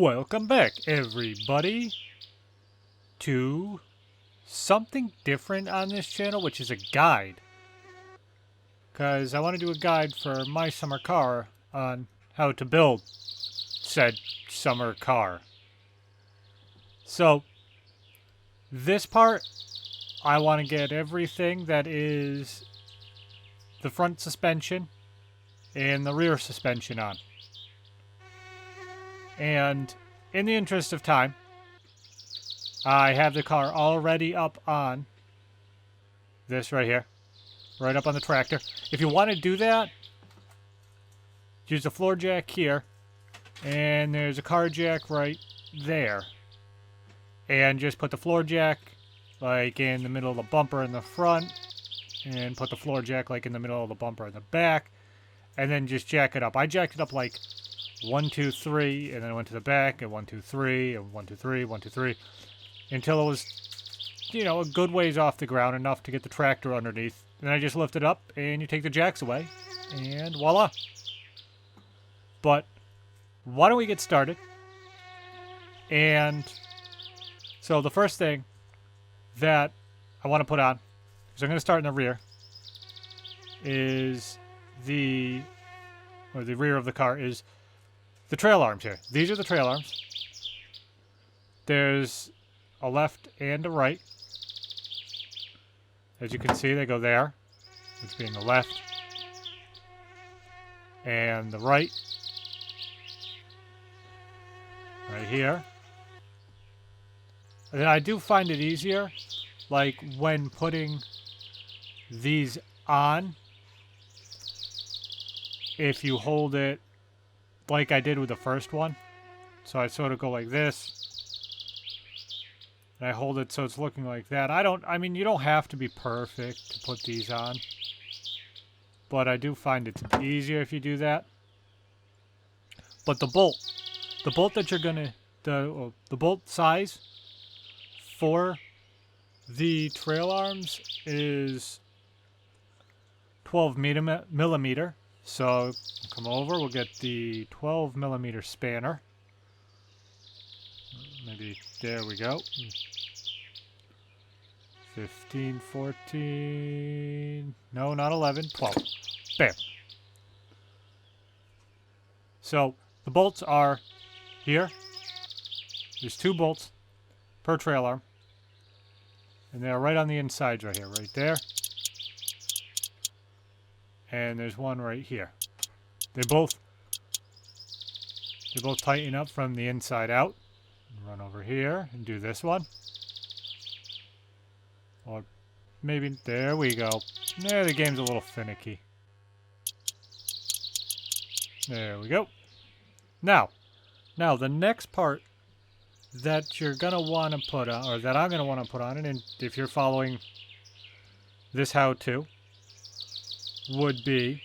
Welcome back, everybody, to something different on this channel, which is a guide. Because I want to do a guide for my summer car on how to build said summer car. So, this part, I want to get everything that is the front suspension and the rear suspension on. And in the interest of time, I have the car already up on this right here. Right up on the tractor. If you want to do that, use the floor jack here. And there's a car jack right there. And just put the floor jack like in the middle of the bumper in the front. And put the floor jack like in the middle of the bumper in the back. And then just jack it up. I jacked it up like 1, 2, 3, and then I went to the back, and 1, 2, 3, and 1, 2, 3, 1, 2, 3, until it was, you know, a good ways off the ground, enough to get the tractor underneath. Then I just lift it up, and you take the jacks away, and voila. But why don't we get started? And so the first thing that I want to put on, because I'm going to start in the rear, is the rear of the car is the trail arms here. These are the trail arms. There's a left and a right. As you can see, they go there, which being the left, and the right, right here. And I do find it easier, like when putting these on, if you hold it like I did with the first one. So I sort of go like this. And I hold it so it's looking like that. I mean, you don't have to be perfect to put these on. But I do find it's easier if you do that. But the bolt that you're gonna, the bolt size for the trail arms is 12 millimeter. So come over, we'll get the 12 millimeter spanner. Maybe, there we go. 15, 14, no, not 11, 12. Bam. So the bolts are here. There's 2 bolts per trail arm. And they're right on the insides right here, right there. And there's one right here. They both tighten up from the inside out. Run over here and do this one. Or maybe, there we go. There, the game's a little finicky. There we go. Now the next part that you're gonna want to put on, or that I'm gonna want to put on, and if you're following this how-to, would be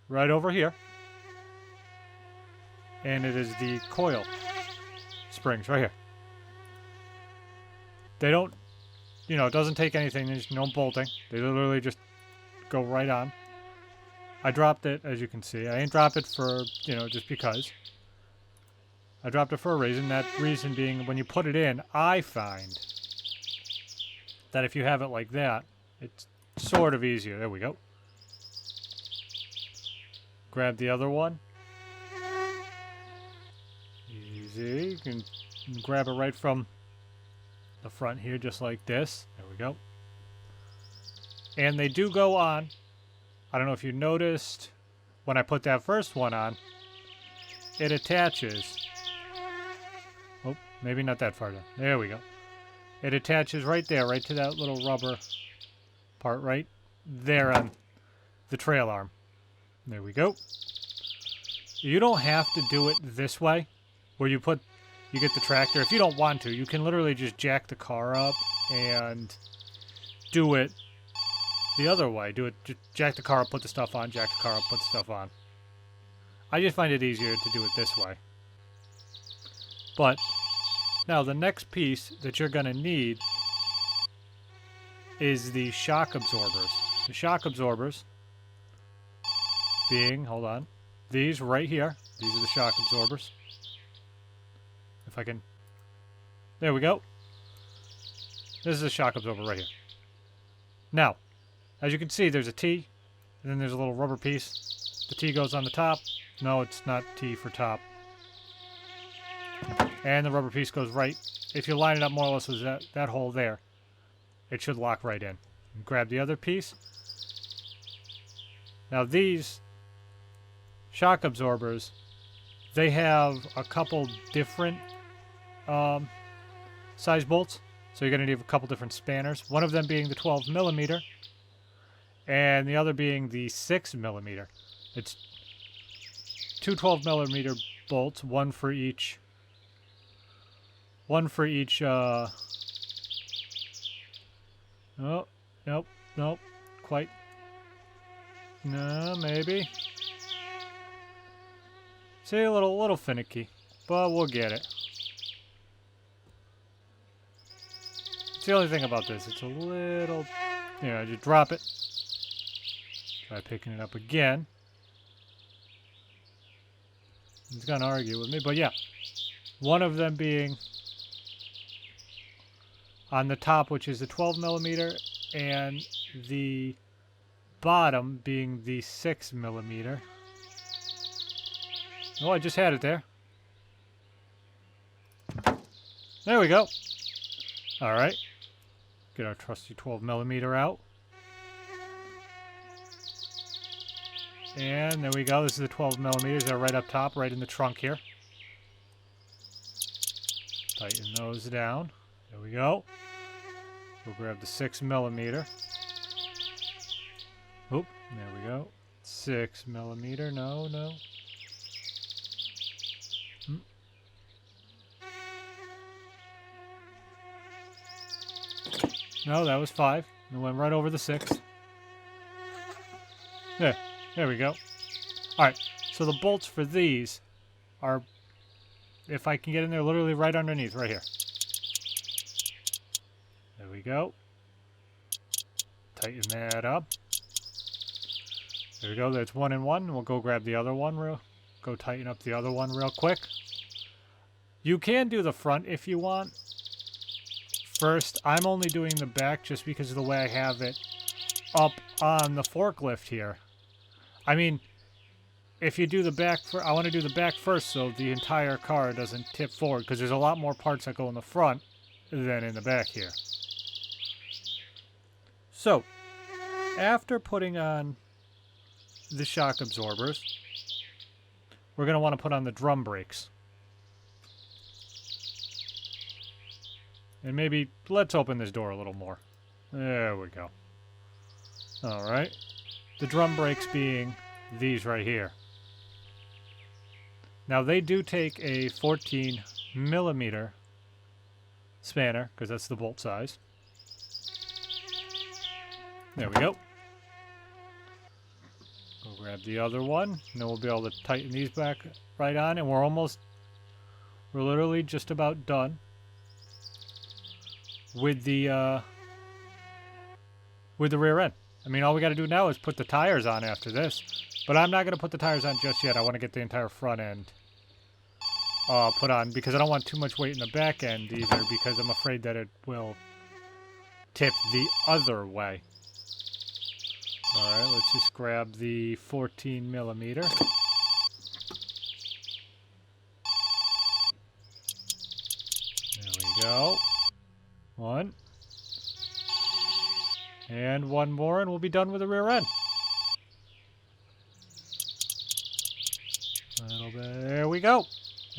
right over here, and it is the coil springs right here. They don't, you know, it doesn't take anything. There's no bolting. They literally just go right on. I dropped it, as you can see. I didn't drop it for, you know, just because. I dropped it for a reason. That reason being, when you put it in, I find that if you have it like that, it's sort of easier. There we go. Grab the other one. Easy. You can grab it right from the front here, just like this. There we go. And they do go on. I don't know if you noticed, when I put that first one on, it attaches. Oh, maybe not that far down. There we go. It attaches right there, right to that little rubber part right there on the trail arm. There we go. You don't have to do it this way, where you get the tractor. If you don't want to, you can literally just jack the car up and do it the other way. Do it, just jack the car up, put the stuff on, jack the car up, put the stuff on. I just find it easier to do it this way. But now the next piece that you're going to need is the shock absorbers. The shock absorbers being, hold on, these right here. These are the shock absorbers. I can... There we go. This is a shock absorber right here. Now, as you can see, there's a T, and then there's a little rubber piece. The T goes on the top. No, it's not T for top. And the rubber piece goes right. If you line it up more or less with that hole there, it should lock right in. Grab the other piece. Now these shock absorbers, they have a couple different size bolts. So you're going to need a couple different spanners. One of them being the 12 millimeter, and the other being the 6 millimeter. It's two 12 millimeter bolts, one for each. Oh, nope, quite. No, maybe. See, a little finicky, but we'll get it. It's the only thing about this. It's a little, just drop it. Try picking it up again. He's gonna argue with me, but yeah. One of them being on the top, which is the 12 millimeter, and the bottom being the 6 millimeter. Oh, I just had it there. There we go. All right. Get our trusty 12 millimeter out. And there we go. This is the 12 millimeters. They're right up top, right in the trunk here. Tighten those down. There we go. We'll grab the 6 millimeter. Oop, there we go. 6 millimeter. No. No, that was 5. It went right over the 6. There we go. Alright, so the bolts for these are, if I can get in there, literally right underneath, right here. There we go. Tighten that up. There we go, that's 1 and 1. We'll go grab the other one go tighten up the other one real quick. You can do the front if you want. First, I'm only doing the back just because of the way I have it up on the forklift here. I mean, if you do the back, I want to do the back first so the entire car doesn't tip forward, because there's a lot more parts that go in the front than in the back here. So, after putting on the shock absorbers, we're going to want to put on the drum brakes. And maybe, let's open this door a little more. There we go. Alright. The drum brakes being these right here. Now they do take a 14 millimeter spanner, because that's the bolt size. There we go. We'll grab the other one, and then we'll be able to tighten these back right on, and we're literally just about done with the rear end. I mean, all we got to do now is put the tires on after this. But I'm not going to put the tires on just yet. I want to get the entire front end put on, because I don't want too much weight in the back end either, because I'm afraid that it will tip the other way. Alright, let's just grab the 14 millimeter. There we go. One. And one more, and we'll be done with the rear end. There we go.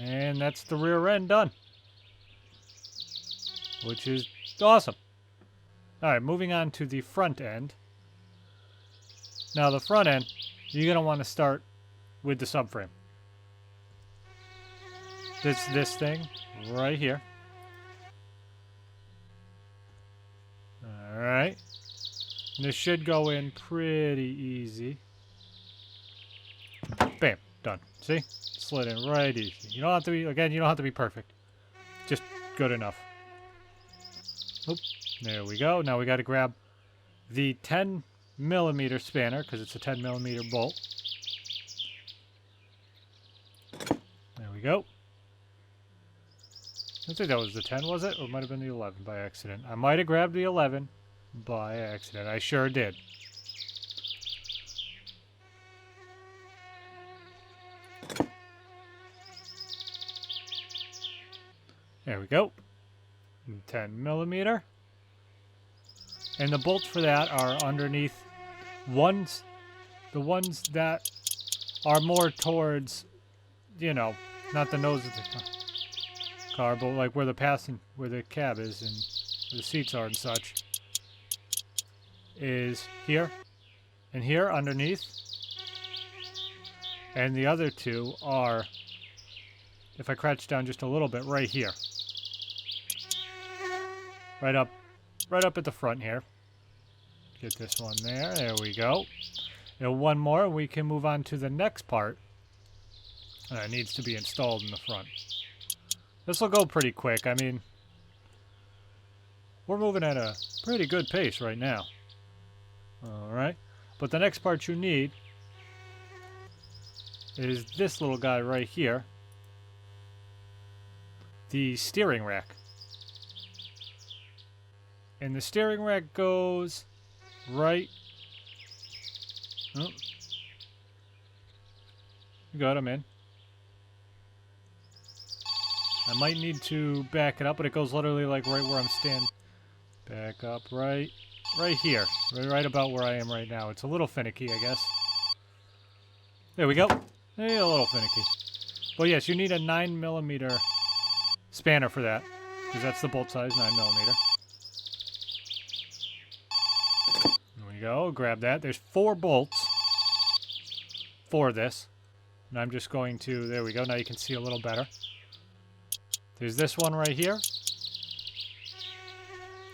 And that's the rear end done. Which is awesome. Alright, moving on to the front end. Now the front end, you're going to want to start with the subframe. This thing right here. Alright. This should go in pretty easy. Bam. Done. See? Slid in right easy. You don't have to be, again, you don't have to be perfect. Just good enough. Oop. There we go. Now we got to grab the 10 millimeter spanner, because it's a 10 millimeter bolt. There we go. I think that was the 10, was it? Or it might have been the 11 by accident. I might have grabbed the 11 by accident. I sure did. There we go. 10 millimeter. And the bolts for that are underneath the ones that are more towards, you know, not the nose of the car, but like where the cab is and where the seats are and such, is here and here underneath. And the other two are, if I crouch down just a little bit, right here. Right up at the front here. Get this one there. There we go. And one more, we can move on to the next part. It needs to be installed in the front. This will go pretty quick. I mean, we're moving at a pretty good pace right now. Alright. But the next part you need is this little guy right here. The steering rack. And the steering rack goes right... Oh. Good, I'm in. I might need to back it up, but it goes literally like right where I'm standing. Back up right here. Right about where I am right now. It's a little finicky, I guess. There we go. Hey, a little finicky. Well, yes, you need a 9mm spanner for that. Because that's the bolt size, 9mm. There we go. Grab that. There's 4 bolts for this. And I'm just going to... There we go. Now you can see a little better. There's this one right here.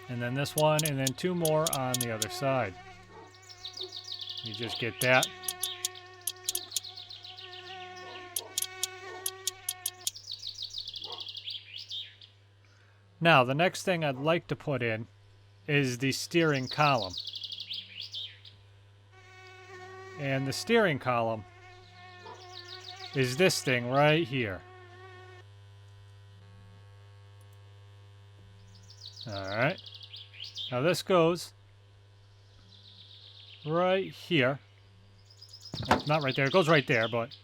And then this one, and then 2 more on the other side. You just get that. Now, the next thing I'd like to put in is the steering column. And the steering column is this thing right here. Alright. Now this goes right here. Well, not right there. It goes right there, but,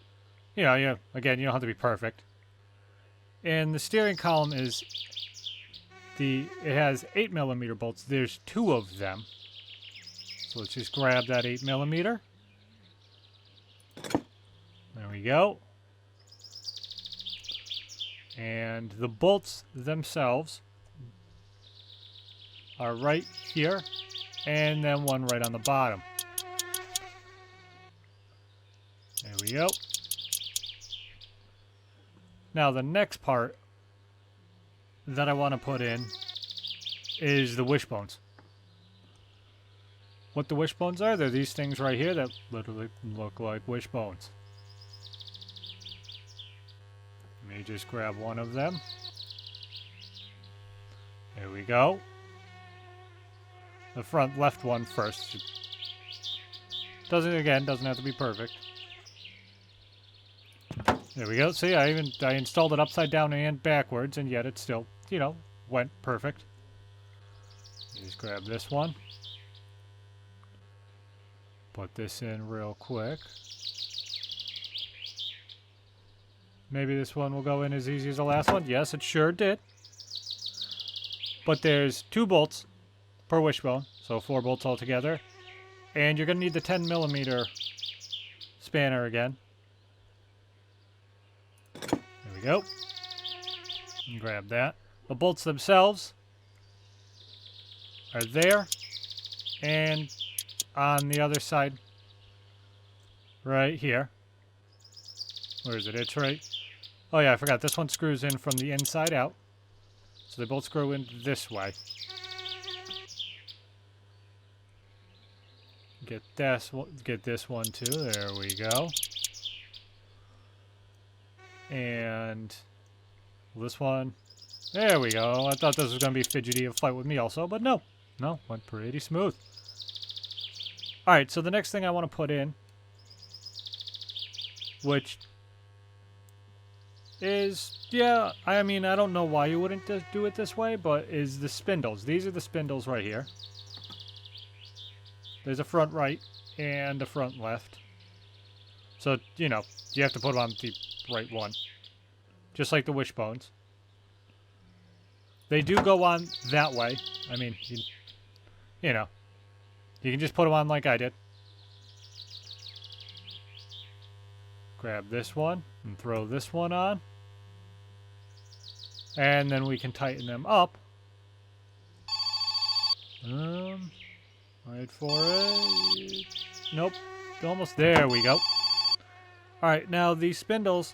you know, again, you don't have to be perfect. And the steering column is it has 8mm bolts. There's 2 of them. So let's just grab that 8mm. There we go. And the bolts themselves are right here, and then one right on the bottom. There we go. Now the next part that I want to put in is the wishbones. What the wishbones are? They're these things right here that literally look like wishbones. Let me just grab one of them. There we go. The front left one first. Doesn't have to be perfect. There we go. See, I installed it upside down and backwards, and yet it still, you know, went perfect. Just grab this one. Put this in real quick. Maybe this one will go in as easy as the last one. Yes, it sure did. But there's 2 bolts per wishbone, so 4 bolts altogether. And you're going to need the 10mm spanner again. There we go. And grab that. The bolts themselves are there. And on the other side, right here. Where is it? It's right. Oh yeah, I forgot. This one screws in from the inside out. So they both screw in this way. Get this one too. There we go. And this one. There we go. I thought this was going to be fidgety and fight with me also, but no. No, went pretty smooth. Alright, so the next thing I want to put in, which is, yeah, I mean, I don't know why you wouldn't do it this way, but is the spindles. These are the spindles right here. There's a front right and a front left. So, you know, you have to put on the right one. Just like the wishbones. They do go on that way. I mean, you know, you can just put them on like I did. Grab this one and throw this one on. And then we can tighten them up. Wait for it. Nope. Almost. There we go. Alright, now these spindles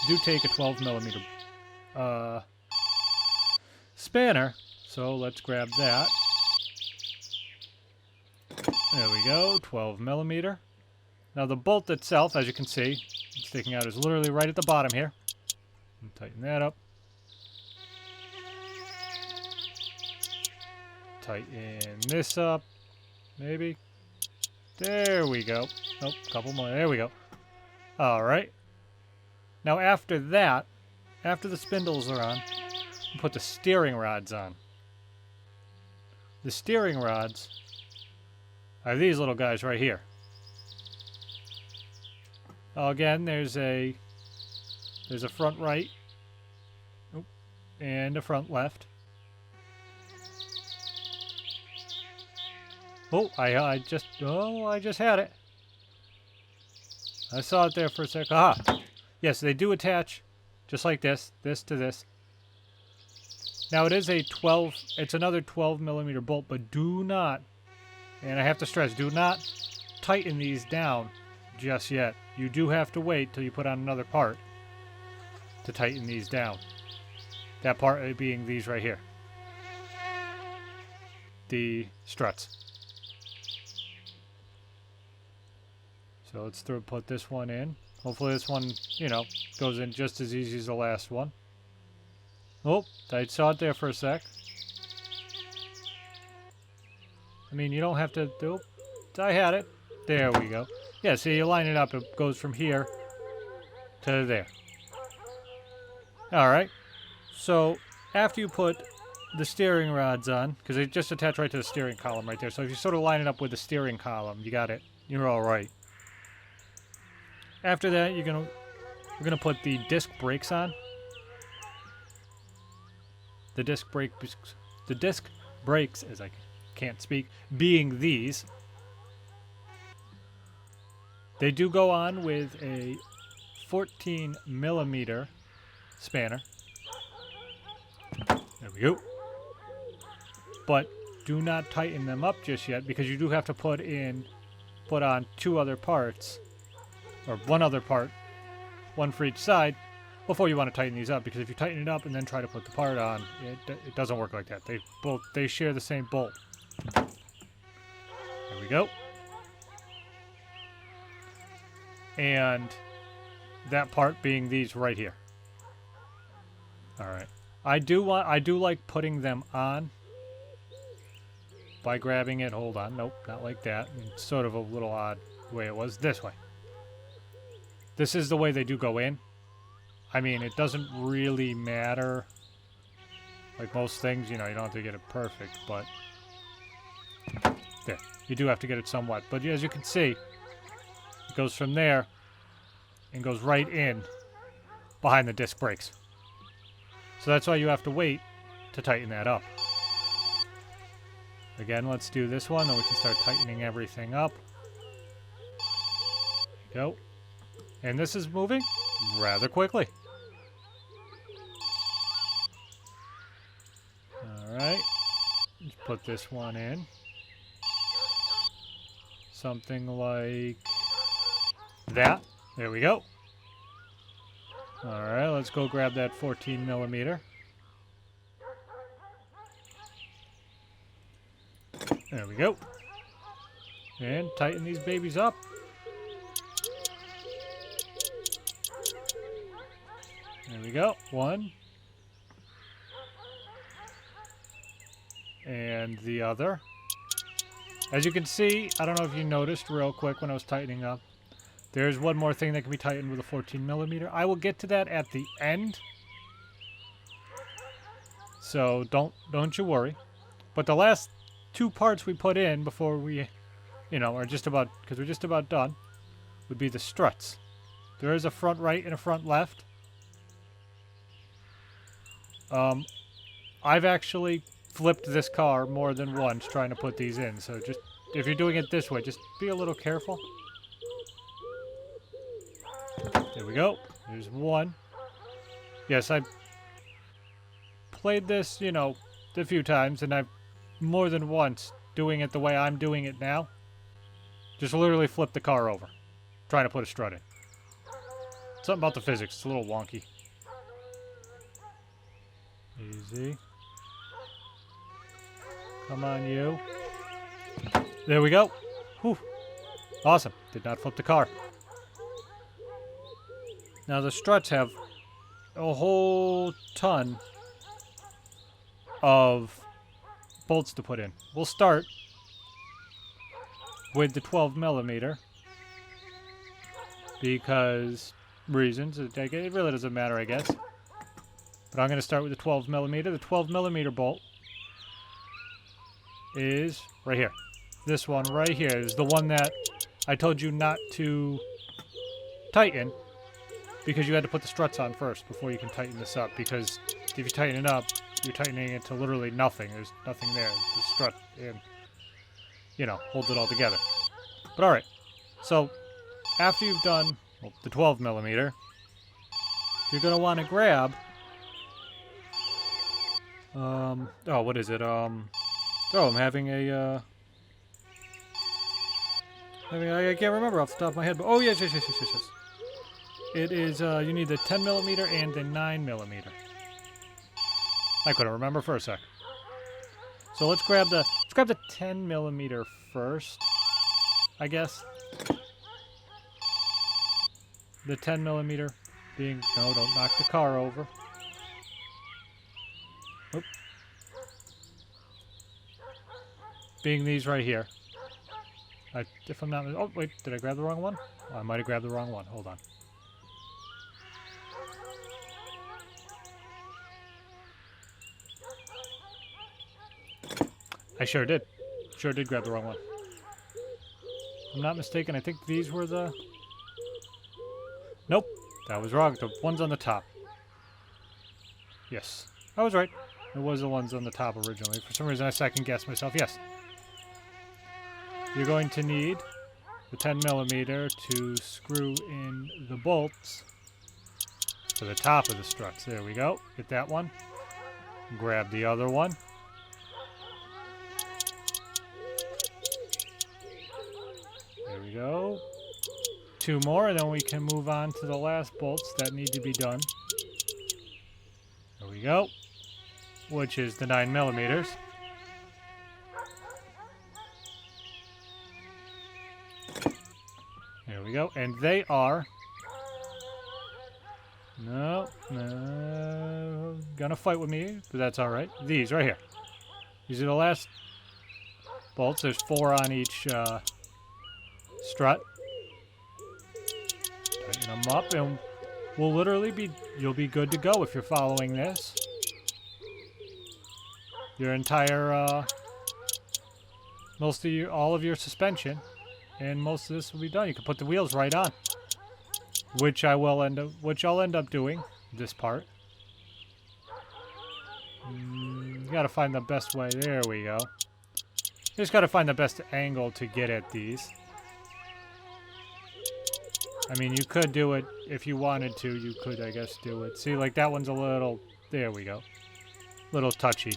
do take a 12 millimeter spanner. So let's grab that. There we go. 12 millimeter. Now the bolt itself, as you can see, sticking out is literally right at the bottom here. Tighten that up. Tighten this up. Maybe. There we go. Nope, couple more. There we go. Alright. Now after that, after the spindles are on, we'll put the steering rods on. The steering rods are these little guys right here. Again, there's a front right and a front left. Oh, I just had it. I saw it there for a sec. Aha. Yes, they do attach just like this to this. Now it is it's another 12 millimeter bolt, but do not, and I have to stress, do not tighten these down just yet. You do have to wait till you put on another part to tighten these down. That part being these right here. The struts. So let's put this one in. Hopefully this one, you know, goes in just as easy as the last one. Oh, I saw it there for a sec. I mean, you don't have to do... I had it. There we go. Yeah, see, you line it up. It goes from here to there. Alright. So, after you put the steering rods on, because they just attach right to the steering column right there. So if you sort of line it up with the steering column, you got it. You're alright. After that, we're gonna put the disc brakes on. The disc brakes, as I can't speak, being these. They do go on with a 14 millimeter spanner. There we go. But do not tighten them up just yet, because you do have to put on two other parts, or one other part, one for each side, before you want to tighten these up. Because if you tighten it up and then try to put the part on, it doesn't work like that. They share the same bolt. There we go. And that part being these right here. All right. I do like putting them on by grabbing it. Hold on. Nope, not like that. It's sort of a little odd way it was. This way. This is the way they do go in. I mean, it doesn't really matter. Like most things, you know, you don't have to get it perfect, but there. You do have to get it somewhat. But as you can see, it goes from there and goes right in behind the disc brakes. So that's why you have to wait to tighten that up. Again, let's do this one, then we can start tightening everything up. There we go. And this is moving rather quickly. Alright. Let's put this one in. Something like that. There we go. Alright, let's go grab that 14 millimeter. There we go. And tighten these babies up. There we go. One. And the other. As you can see, I don't know if you noticed real quick when I was tightening up, There's one more thing that can be tightened with a 14 millimeter. I will get to that at the end. So don't you worry. But the last two parts we put in before we, are just about, because we're just about done, would be the struts. There is a front right and a front left. I've actually flipped this car more than once trying to put these in. So just, if you're doing it this way, just be a little careful. There we go. There's one. Yes, I played this, a few times, and I've more than once doing it the way I'm doing it now. Just literally flip the car over, trying to put a strut in. Something about the physics, it's a little wonky. Easy. Come on, you. There we go. Whew. Awesome. Did not flip the car. Now the struts have a whole ton of bolts to put in. We'll start with the 12 millimeter because reasons. It really doesn't matter, I guess. But I'm going to start with the 12 millimeter. The 12 millimeter bolt is right here. This one right here is the one that I told you not to tighten because you had to put the struts on first before you can tighten this up. Because if you tighten it up, you're tightening it to literally nothing. There's nothing there. The strut, and, holds it all together. But alright. So, after you've done the 12 millimeter, you're going to want to grab... what is it? I'm having a, I can't remember off the top of my head, but, yes. It is, you need the 10 millimeter and the 9 millimeter. I couldn't remember for a sec. So let's grab the 10 millimeter first, I guess. The 10 millimeter being, no, don't knock the car over. Oop. Being these right here. If I'm not, oh wait, did I grab the wrong one? Oh, I might have grabbed the wrong one, hold on. I sure did. Sure did grab the wrong one. If I'm not mistaken, I think these were the... Nope, that was wrong. The ones on the top. Yes, I was right. It was the ones on the top originally. For some reason, I second-guessed myself. Yes. You're going to need the 10 millimeter to screw in the bolts to the top of the struts. There we go. Get that one. Grab the other one. There we go. Two more, and then we can move on to the last bolts that need to be done. There we go. Which is the 9 millimeters. There we go. And they are... No. Gonna fight with me, but that's alright. These right here. These are the last bolts. There's 4 on each strut. Tighten them up, and we'll literally be... You'll be good to go if you're following this. Your entire, all of your suspension, and most of this will be done. You can put the wheels right on, which I'll end up doing this part. You gotta find the best way. There we go. You just gotta find the best angle to get at these. I mean, you could do it if you wanted to. You could, I guess, do it. See, like that one's a little... There we go. Little touchy.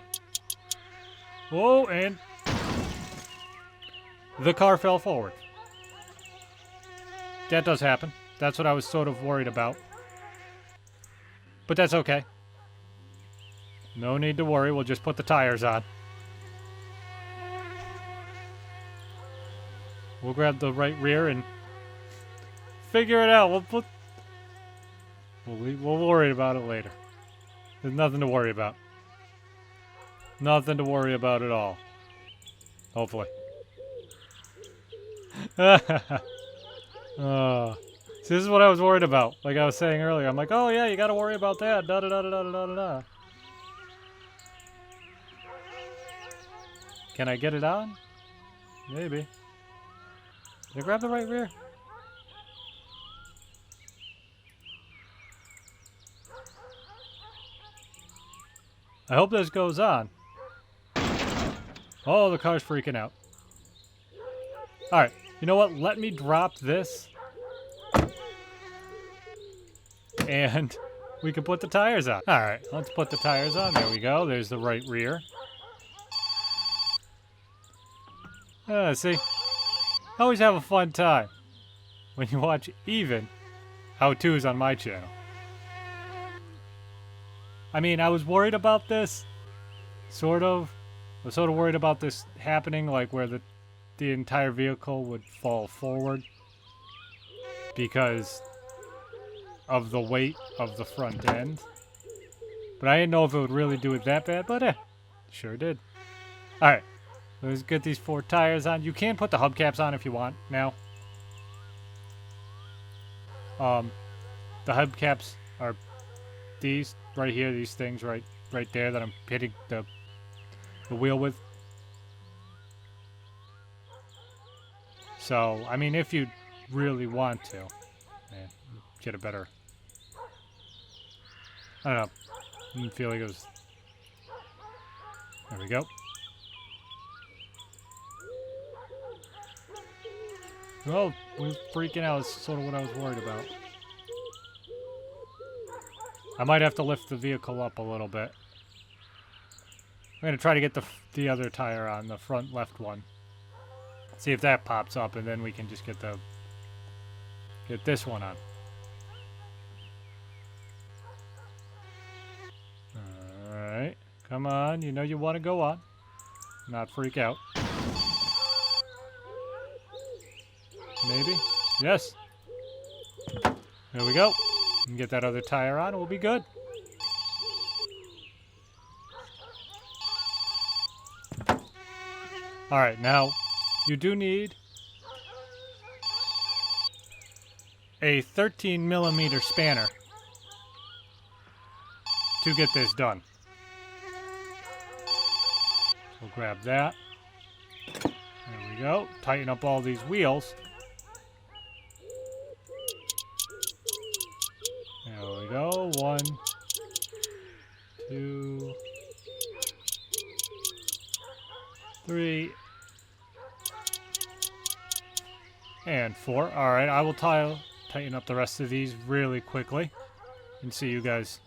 Whoa, and the car fell forward. That does happen. That's what I was sort of worried about. But that's okay. No need to worry. We'll just put the tires on. We'll grab the right rear and figure it out. We'll worry about it later. There's nothing to worry about. Nothing to worry about at all. Hopefully. So this is what I was worried about. Like I was saying earlier, I'm like, oh yeah, you gotta worry about that. Da da da da da da da da. Can I get it on? Maybe. Did I grab the right rear? I hope this goes on. Oh, the car's freaking out. Alright, you know what? Let me drop this. And we can put the tires on. Alright, let's put the tires on. There we go. There's the right rear. See? I always have a fun time when you watch even how-tos on my channel. I mean, I was worried about this. Sort of. I was sort of worried about this happening, like where the entire vehicle would fall forward. Because of the weight of the front end. But I didn't know if it would really do it that bad, but sure did. Alright, let's get these 4 tires on. You can put the hubcaps on if you want now. The hubcaps are these right here, these things right there that I'm hitting the wheel with. So, I mean, if you really want to, get a better... I don't know. I didn't feel like it was... There we go. Well, we're freaking out. It's sort of what I was worried about. I might have to lift the vehicle up a little bit. I'm going to try to get the other tire on, the front left one. See if that pops up, and then we can just get this one on. Alright. Come on. You know you want to go on. Not freak out. Maybe? Yes. There we go. We can get that other tire on. We'll be good. Alright, now, you do need a 13mm spanner to get this done. We'll grab that. There we go. Tighten up all these wheels. There we go. 1, 2, 3, and 4. Alright, I will tighten up the rest of these really quickly. And see you guys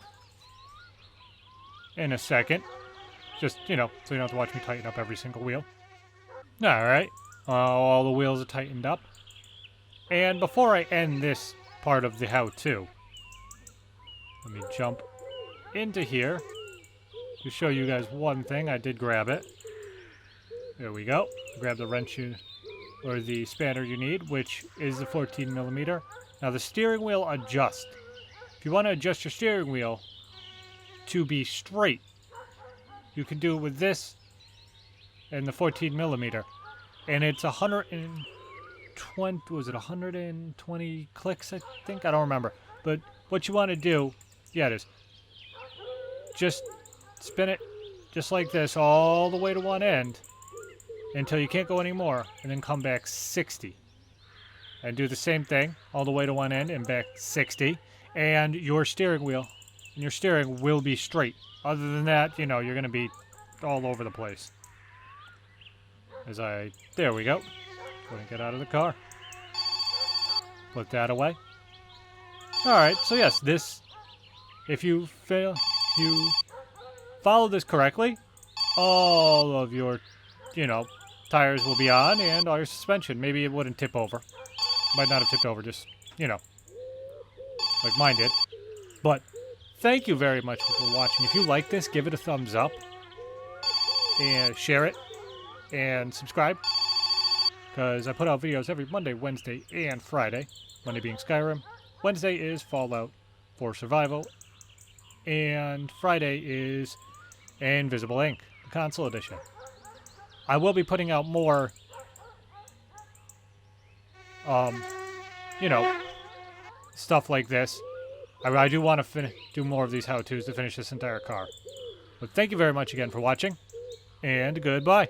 in a second. Just, you know, so you don't have to watch me tighten up every single wheel. Alright, all the wheels are tightened up. And before I end this part of the how-to, let me jump into here to show you guys one thing. I did grab it. There we go. Grab the wrench or the spanner you need, which is the 14mm. Now the steering wheel adjusts. If you want to adjust your steering wheel to be straight, you can do it with this and the 14mm. And it's 120, was it 120 clicks, I think? I don't remember. But what you want to do, yeah, it is. Just spin it just like this all the way to one end until you can't go anymore, and then come back 60. And do the same thing all the way to one end and back 60. And your steering wheel and your steering will be straight. Other than that, you know, you're going to be all over the place. There we go. Going to get out of the car. Put that away. Alright, so yes, this, if you follow this correctly, all of your, you know, tires will be on and all your suspension. Maybe it wouldn't tip over. Might not have tipped over, just, you know, like mine did. But thank you very much for watching. If you like this, give it a thumbs up and share it and subscribe, because I put out videos every Monday, Wednesday, and Friday. Monday being Skyrim. Wednesday is Fallout 4 Survival. And Friday is Invisible Inc., the console edition. I will be putting out more, you know, stuff like this. I do want to do more of these how-tos to finish this entire car. But thank you very much again for watching, and goodbye.